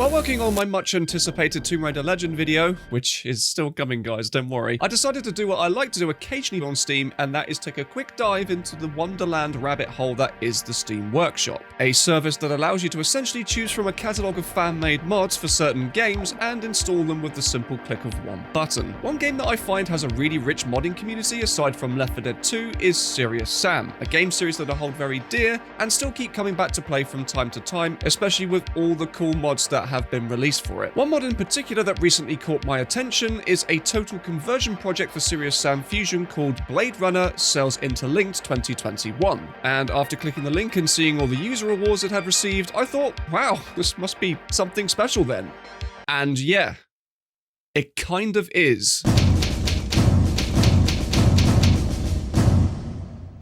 While working on my much anticipated Tomb Raider Legend video, which is still coming guys, don't worry, I decided to do what I like to do occasionally on Steam, and that is take a quick dive into the wonderland rabbit hole that is the Steam Workshop, a service that allows you to essentially choose from a catalogue of fan-made mods for certain games and install them with the simple click of one button. One game that I find has a really rich modding community aside from Left 4 Dead 2 is Serious Sam, a game series that I hold very dear and still keep coming back to play from time to time, especially with all the cool mods that have been released for it. One mod in particular that recently caught my attention is a total conversion project for Serious Sam Fusion called Blade Runner Cells Interlinked 2021. And after clicking the link and seeing all the user awards it had received, I thought, wow, this must be something special then. And yeah, it kind of is.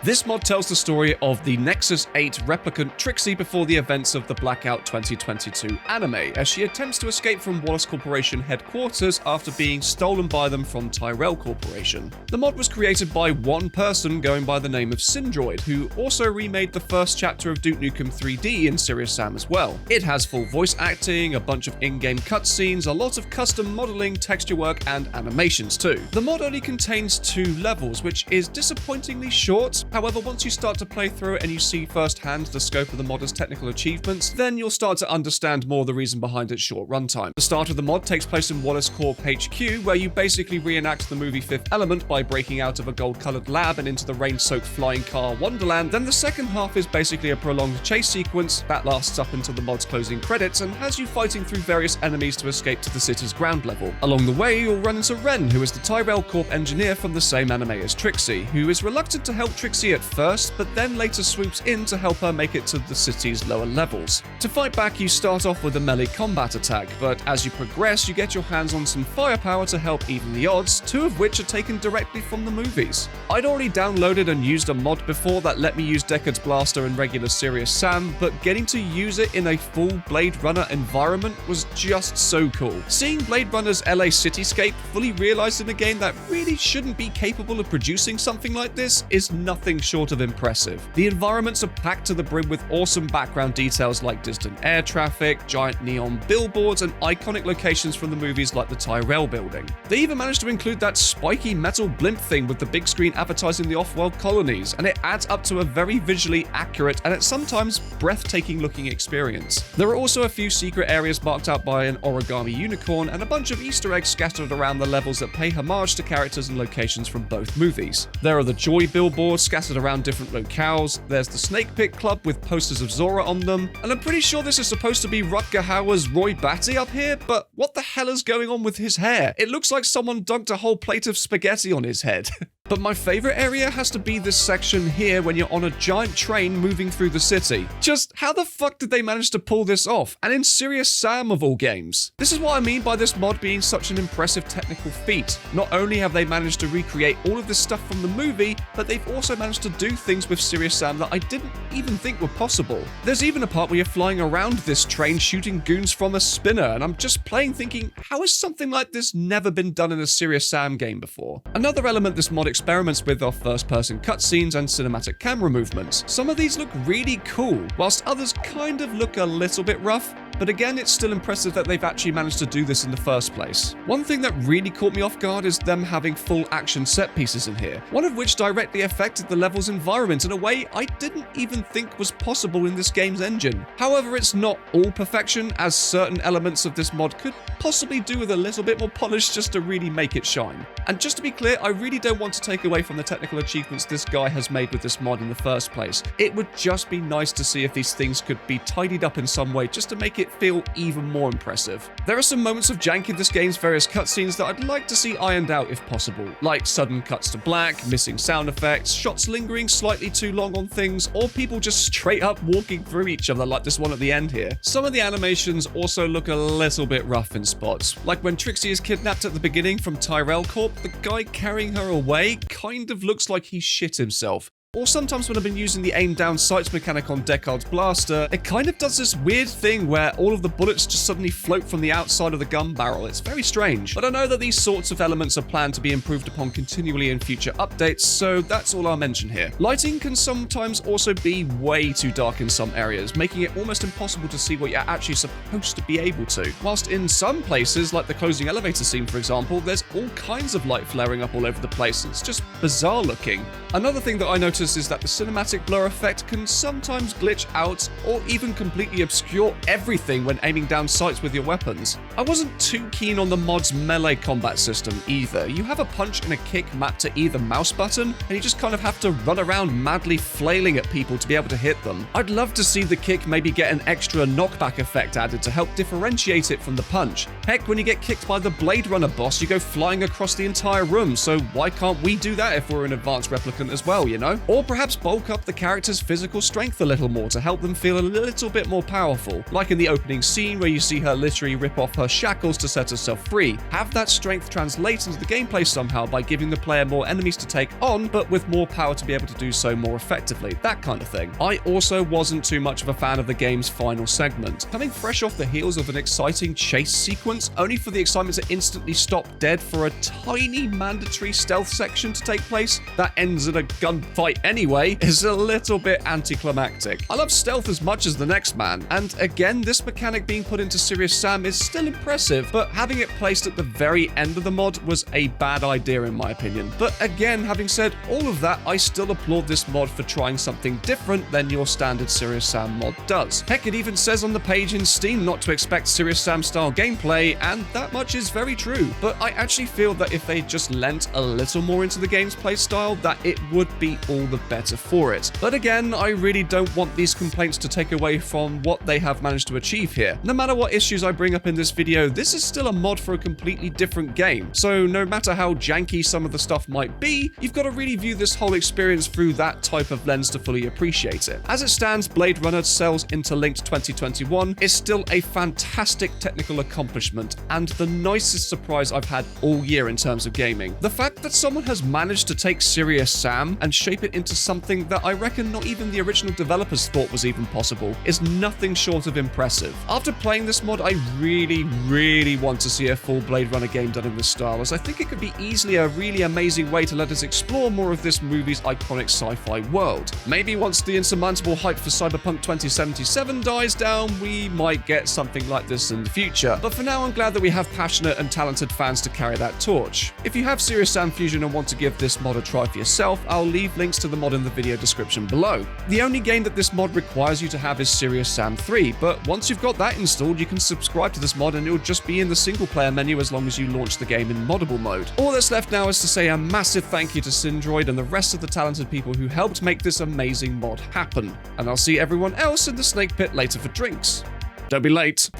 This mod tells the story of the Nexus 8 replicant Trixie before the events of the Blackout 2022 anime, as she attempts to escape from Wallace Corporation headquarters after being stolen by them from Tyrell Corporation. The mod was created by one person going by the name of Syndroid, who also remade the first chapter of Duke Nukem 3D in Serious Sam as well. It has full voice acting, a bunch of in-game cutscenes, a lot of custom modeling, texture work, and animations too. The mod only contains 2 levels, which is disappointingly short. However, once you start to play through it and you see firsthand the scope of the mod's technical achievements, then you'll start to understand more the reason behind its short runtime. The start of the mod takes place in Wallace Corp HQ, where you basically reenact the movie Fifth Element by breaking out of a gold-coloured lab and into the rain-soaked flying car Wonderland. Then the second half is basically a prolonged chase sequence that lasts up until the mod's closing credits and has you fighting through various enemies to escape to the city's ground level. Along the way, you'll run into Ren, who is the Tyrell Corp engineer from the same anime as Trixie, who is reluctant to help Trixie at first, but then later swoops in to help her make it to the city's lower levels. To fight back, you start off with a melee combat attack, but as you progress, you get your hands on some firepower to help even the odds, 2 of which are taken directly from the movies. I'd already downloaded and used a mod before that let me use Deckard's Blaster in regular Serious Sam, but getting to use it in a full Blade Runner environment was just so cool. Seeing Blade Runner's LA cityscape fully realized in a game that really shouldn't be capable of producing something like this is nothing short of impressive. The environments are packed to the brim with awesome background details like distant air traffic, giant neon billboards, and iconic locations from the movies like the Tyrell building. They even managed to include that spiky metal blimp thing with the big screen advertising the off-world colonies, and it adds up to a very visually accurate and at sometimes breathtaking looking experience. There are also a few secret areas marked out by an origami unicorn and a bunch of Easter eggs scattered around the levels that pay homage to characters and locations from both movies. There are the Joy billboards scattered around different locales, there's the Snake Pit Club with posters of Zora on them, and I'm pretty sure this is supposed to be Rutger Hauer's Roy Batty up here, but what the hell is going on with his hair? It looks like someone dunked a whole plate of spaghetti on his head. But my favorite area has to be this section here when you're on a giant train moving through the city. Just how the fuck did they manage to pull this off? And in Serious Sam of all games. This is what I mean by this mod being such an impressive technical feat. Not only have they managed to recreate all of this stuff from the movie, but they've also managed to do things with Serious Sam that I didn't even think were possible. There's even a part where you're flying around this train shooting goons from a spinner, and I'm just playing thinking, how has something like this never been done in a Serious Sam game before? Another element this mod experiments with are first-person cutscenes and cinematic camera movements. Some of these look really cool, whilst others kind of look a little bit rough, but again, it's still impressive that they've actually managed to do this in the first place. One thing that really caught me off guard is them having full action set pieces in here, one of which directly affected the level's environment in a way I didn't even think was possible in this game's engine. However, it's not all perfection, as certain elements of this mod could possibly do with a little bit more polish just to really make it shine. And just to be clear, I really don't want to take away from the technical achievements this guy has made with this mod in the first place. It would just be nice to see if these things could be tidied up in some way just to make it feel even more impressive. There are some moments of jank in this game's various cutscenes that I'd like to see ironed out if possible, like sudden cuts to black, missing sound effects, shots lingering slightly too long on things, or people just straight up walking through each other like this one at the end here. Some of the animations also look a little bit rough in spots, like when Trixie is kidnapped at the beginning from Tyrell Corp, the guy carrying her away kind of looks like he shit himself. Or sometimes when I've been using the aim down sights mechanic on Deckard's blaster, it kind of does this weird thing where all of the bullets just suddenly float from the outside of the gun barrel. It's very strange. But I know that these sorts of elements are planned to be improved upon continually in future updates, so that's all I'll mention here. Lighting can sometimes also be way too dark in some areas, making it almost impossible to see what you're actually supposed to be able to. Whilst in some places, like the closing elevator scene for example, there's all kinds of light flaring up all over the place. It's just bizarre looking. Another thing that I noticed is that the cinematic blur effect can sometimes glitch out or even completely obscure everything when aiming down sights with your weapons. I wasn't too keen on the mod's melee combat system either. You have a punch and a kick mapped to either mouse button, and you just kind of have to run around madly flailing at people to be able to hit them. I'd love to see the kick maybe get an extra knockback effect added to help differentiate it from the punch. Heck, when you get kicked by the Blade Runner boss, you go flying across the entire room, so why can't we do that if we're an advanced replicant as well, you know? Or perhaps bulk up the character's physical strength a little more to help them feel a little bit more powerful, like in the opening scene where you see her literally rip off her shackles to set herself free. Have that strength translate into the gameplay somehow by giving the player more enemies to take on, but with more power to be able to do so more effectively, that kind of thing. I also wasn't too much of a fan of the game's final segment. Coming fresh off the heels of an exciting chase sequence, only for the excitement to instantly stop dead for a tiny mandatory stealth section to take place that ends in a gunfight anyway, is a little bit anticlimactic. I love stealth as much as the next man, and again, this mechanic being put into Serious Sam is still impressive, but having it placed at the very end of the mod was a bad idea in my opinion. But again, having said all of that, I still applaud this mod for trying something different than your standard Serious Sam mod does. Heck, it even says on the page in Steam not to expect Serious Sam style gameplay, and that much is very true. But I actually feel that if they just lent a little more into the game's playstyle, that it would be all the better for it. But again, I really don't want these complaints to take away from what they have managed to achieve here. No matter what issues I bring up in this video, this is still a mod for a completely different game. So no matter how janky some of the stuff might be, you've got to really view this whole experience through that type of lens to fully appreciate it. As it stands, Blade Runner Cell's Interlinked 2021 is still a fantastic technical accomplishment and the nicest surprise I've had all year in terms of gaming. The fact that someone has managed to take Serious Sam and shape it into something that I reckon not even the original developers thought was even possible is nothing short of impressive. After playing this mod, I really want to see a full Blade Runner game done in this style, as I think it could be easily a really amazing way to let us explore more of this movie's iconic sci-fi world. Maybe once the insurmountable hype for Cyberpunk 2077 dies down, we might get something like this in the future. But for now, I'm glad that we have passionate and talented fans to carry that torch. If you have Serious Sam Fusion and want to give this mod a try for yourself, I'll leave links to the mod in the video description below. The only game that this mod requires you to have is Serious Sam 3, but once you've got that installed, you can subscribe to this mod and it'll just be in the single player menu as long as you launch the game in moddable mode. All that's left now is to say a massive thank you to Syndroid and the rest of the talented people who helped make this amazing mod happen. And I'll see everyone else in the snake pit later for drinks. Don't be late.